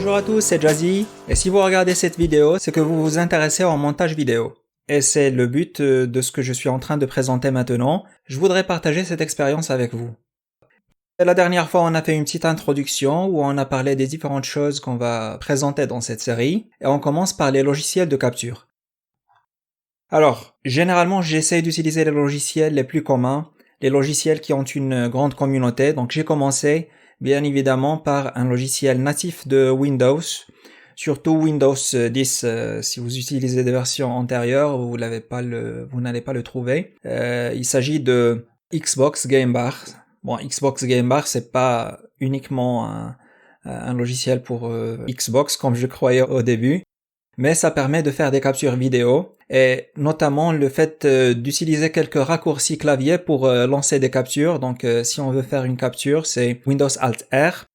Bonjour à tous, c'est Jazzy, et si vous regardez cette vidéo, c'est que vous vous intéressez au montage vidéo. Et c'est le but de ce que je suis en train de présenter maintenant. Je voudrais partager cette expérience avec vous. La dernière fois, on a fait une petite introduction où on a parlé des différentes choses qu'on va présenter dans cette série, et on commence par les logiciels de capture. Alors, généralement, j'essaie d'utiliser les logiciels les plus communs, les logiciels qui ont une grande communauté, donc j'ai commencé bien évidemment par un logiciel natif de Windows, surtout Windows 10. Si vous utilisez des versions antérieures, vous n'allez pas le trouver. Il s'agit de Xbox Game Bar. Bon, Xbox Game Bar, c'est pas uniquement un logiciel pour Xbox comme je croyais au début, mais ça permet de faire des captures vidéo et notamment le fait d'utiliser quelques raccourcis clavier pour lancer des captures. Donc si on veut faire une capture, c'est Windows Alt R.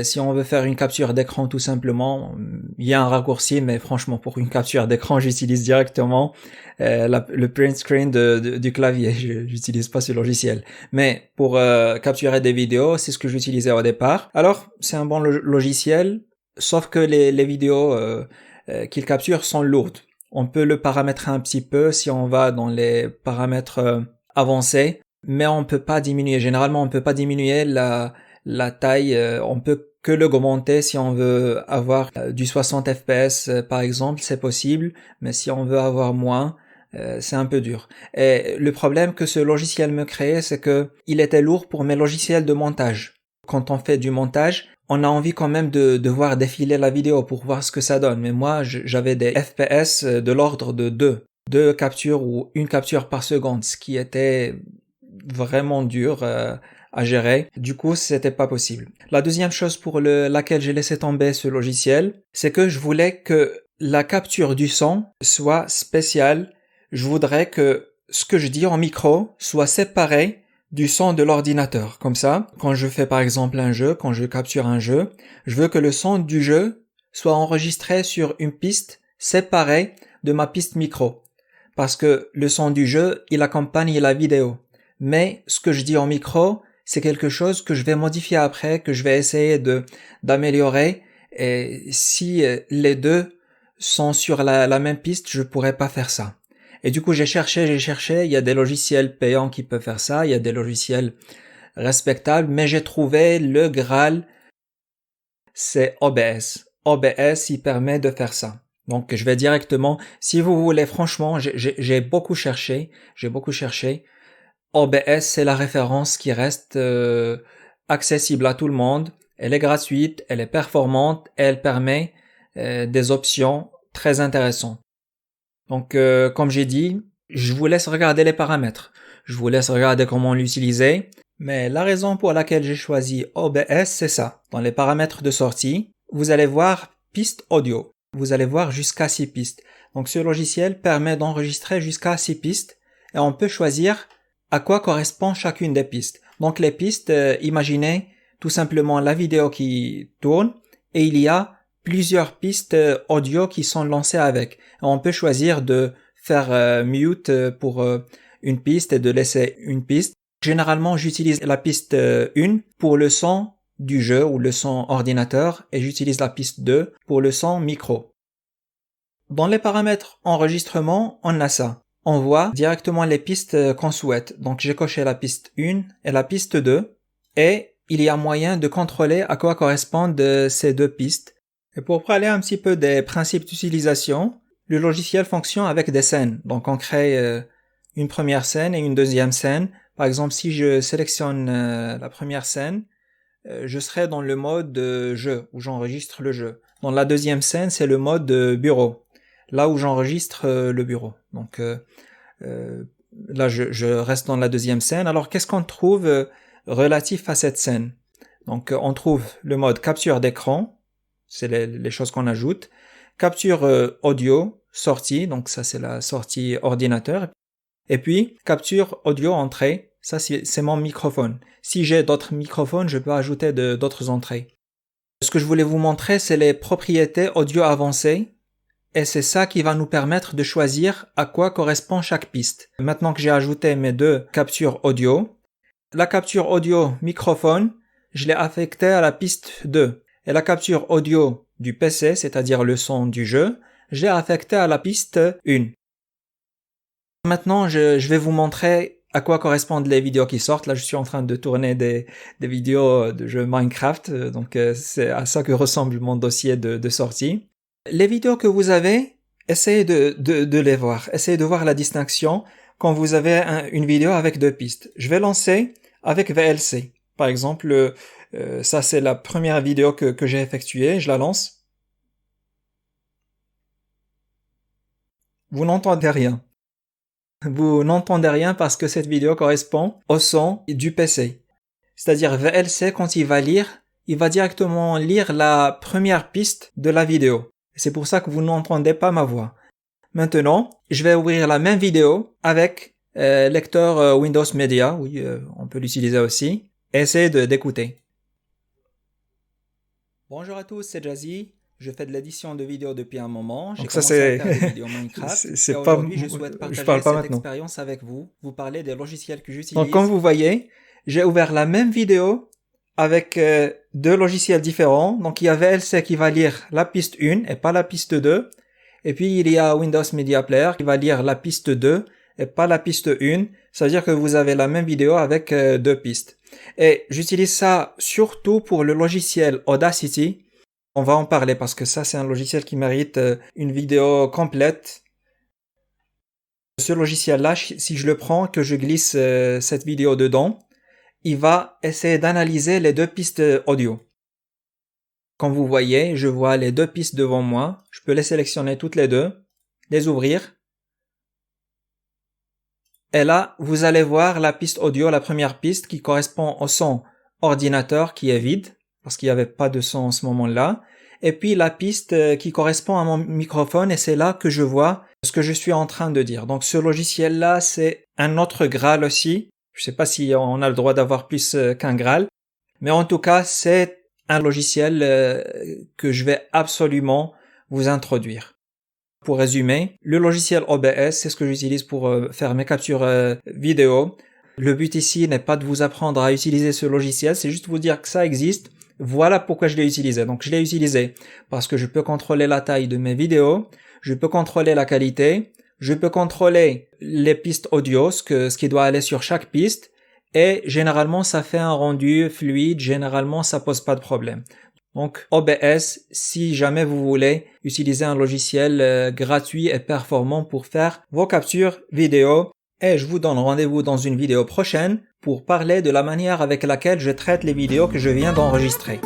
Si on veut faire une capture d'écran tout simplement, il y a un raccourci, mais franchement pour une capture d'écran, j'utilise directement le print screen du clavier. J'utilise pas ce logiciel. Mais pour capturer des vidéos, c'est ce que j'utilisais au départ. Alors c'est un bon logiciel, sauf que les vidéos qu'il capture sont lourdes. On peut le paramétrer un petit peu si on va dans les paramètres avancés, mais on peut pas diminuer. Généralement, on peut pas diminuer la taille. On peut que l'augmenter si on veut avoir du 60 fps par exemple, c'est possible, mais si on veut avoir moins, c'est un peu dur. Et le problème que ce logiciel me créait, c'est que il était lourd pour mes logiciels de montage. Quand on fait du montage, on a envie quand même de voir défiler la vidéo pour voir ce que ça donne. Mais moi, j'avais des FPS de l'ordre de 2 captures ou une capture par seconde, ce qui était vraiment dur à gérer. Du coup, c'était pas possible. La deuxième chose pour laquelle j'ai laissé tomber ce logiciel, c'est que je voulais que la capture du son soit spéciale. Je voudrais que ce que je dis en micro soit séparé du son de l'ordinateur. Comme ça, quand je fais par exemple un jeu, quand je capture un jeu, je veux que le son du jeu soit enregistré sur une piste séparée de ma piste micro. Parce que le son du jeu, il accompagne la vidéo. Mais ce que je dis en micro, c'est quelque chose que je vais modifier après, que je vais essayer d'améliorer. Et si les deux sont sur la même piste, je pourrais pas faire ça. Et du coup, j'ai cherché, il y a des logiciels payants qui peuvent faire ça, il y a des logiciels respectables, mais j'ai trouvé le Graal, c'est OBS. OBS, il permet de faire ça. Donc, je vais directement, si vous voulez, franchement, j'ai beaucoup cherché, OBS, c'est la référence qui reste accessible à tout le monde. Elle est gratuite, elle est performante, et elle permet des options très intéressantes. Donc, comme j'ai dit, je vous laisse regarder les paramètres. Je vous laisse regarder comment l'utiliser. Mais la raison pour laquelle j'ai choisi OBS, c'est ça. Dans les paramètres de sortie, vous allez voir piste audio. Vous allez voir jusqu'à 6 pistes. Donc, ce logiciel permet d'enregistrer jusqu'à 6 pistes. Et on peut choisir à quoi correspond chacune des pistes. Donc, les pistes, imaginez tout simplement la vidéo qui tourne et il y a plusieurs pistes audio qui sont lancées avec. On peut choisir de faire mute pour une piste et de laisser une piste. Généralement, j'utilise la piste 1 pour le son du jeu ou le son ordinateur et j'utilise la piste 2 pour le son micro. Dans les paramètres enregistrement, on a ça. On voit directement les pistes qu'on souhaite. Donc j'ai coché la piste 1 et la piste 2 et il y a moyen de contrôler à quoi correspondent ces deux pistes. Et pour parler un petit peu des principes d'utilisation, le logiciel fonctionne avec des scènes. Donc on crée une première scène et une deuxième scène. Par exemple, si je sélectionne la première scène, je serai dans le mode jeu, où j'enregistre le jeu. Dans la deuxième scène, c'est le mode bureau, là où j'enregistre le bureau. Donc là, je reste dans la deuxième scène. Alors, qu'est-ce qu'on trouve relatif à cette scène? Donc, on trouve le mode capture d'écran, c'est les choses qu'on ajoute. Capture audio, sortie, donc ça c'est la sortie ordinateur. Et puis, capture audio entrée, ça c'est mon microphone. Si j'ai d'autres microphones, je peux ajouter d'autres entrées. Ce que je voulais vous montrer, c'est les propriétés audio avancées. Et c'est ça qui va nous permettre de choisir à quoi correspond chaque piste. Maintenant que j'ai ajouté mes deux captures audio, la capture audio microphone, je l'ai affectée à la piste 2. Et la capture audio du PC, c'est-à-dire le son du jeu, je l'ai affecté à la piste 1. Maintenant, je vais vous montrer à quoi correspondent les vidéos qui sortent. Là, je suis en train de tourner des vidéos de jeu Minecraft, donc c'est à ça que ressemble mon dossier de sortie. Les vidéos que vous avez, essayez de les voir. Essayez de voir la distinction quand vous avez une vidéo avec 2 pistes. Je vais lancer avec VLC. Par exemple, ça c'est la première vidéo que j'ai effectuée. Je la lance. Vous n'entendez rien. Vous n'entendez rien parce que cette vidéo correspond au son du PC. C'est-à-dire VLC, quand il va lire, il va directement lire la première piste de la vidéo. C'est pour ça que vous n'entendez pas ma voix. Maintenant, je vais ouvrir la même vidéo avec lecteur Windows Media. Oui, on peut l'utiliser aussi. Essayez d'écouter. Bonjour à tous, c'est Jazzy. Je fais de l'édition de vidéos depuis un moment. J'ai commencé à faire des vidéos Minecraft. Et aujourd'hui, je souhaite partager cette expérience avec vous. Vous parler des logiciels que j'utilise. Donc, comme vous voyez, j'ai ouvert la même vidéo avec 2 logiciels différents. Donc, il y a VLC qui va lire la piste 1 et pas la piste 2. Et puis, il y a Windows Media Player qui va lire la piste 2 et pas la piste 1. C'est-à-dire que vous avez la même vidéo avec 2 pistes. Et j'utilise ça surtout pour le logiciel Audacity. On va en parler parce que ça, c'est un logiciel qui mérite une vidéo complète. Ce logiciel-là, si je le prends, que je glisse cette vidéo dedans, il va essayer d'analyser les 2 pistes audio. Comme vous voyez, je vois les 2 pistes devant moi. Je peux les sélectionner toutes les 2, les ouvrir. Et là, vous allez voir la piste audio, la première piste qui correspond au son ordinateur qui est vide, parce qu'il n'y avait pas de son en ce moment-là. Et puis la piste qui correspond à mon microphone, et c'est là que je vois ce que je suis en train de dire. Donc ce logiciel-là, c'est un autre Graal aussi. Je ne sais pas si on a le droit d'avoir plus qu'un Graal. Mais en tout cas, c'est un logiciel que je vais absolument vous introduire. Pour résumer, le logiciel OBS, c'est ce que j'utilise pour faire mes captures vidéo. Le but ici n'est pas de vous apprendre à utiliser ce logiciel, c'est juste vous dire que ça existe. Voilà pourquoi je l'ai utilisé. Donc je l'ai utilisé parce que je peux contrôler la taille de mes vidéos, je peux contrôler la qualité, je peux contrôler les pistes audio, ce qui doit aller sur chaque piste, et généralement ça fait un rendu fluide, généralement ça pose pas de problème. Donc OBS, si jamais vous voulez utiliser un logiciel gratuit et performant pour faire vos captures vidéo, et je vous donne rendez-vous dans une vidéo prochaine pour parler de la manière avec laquelle je traite les vidéos que je viens d'enregistrer.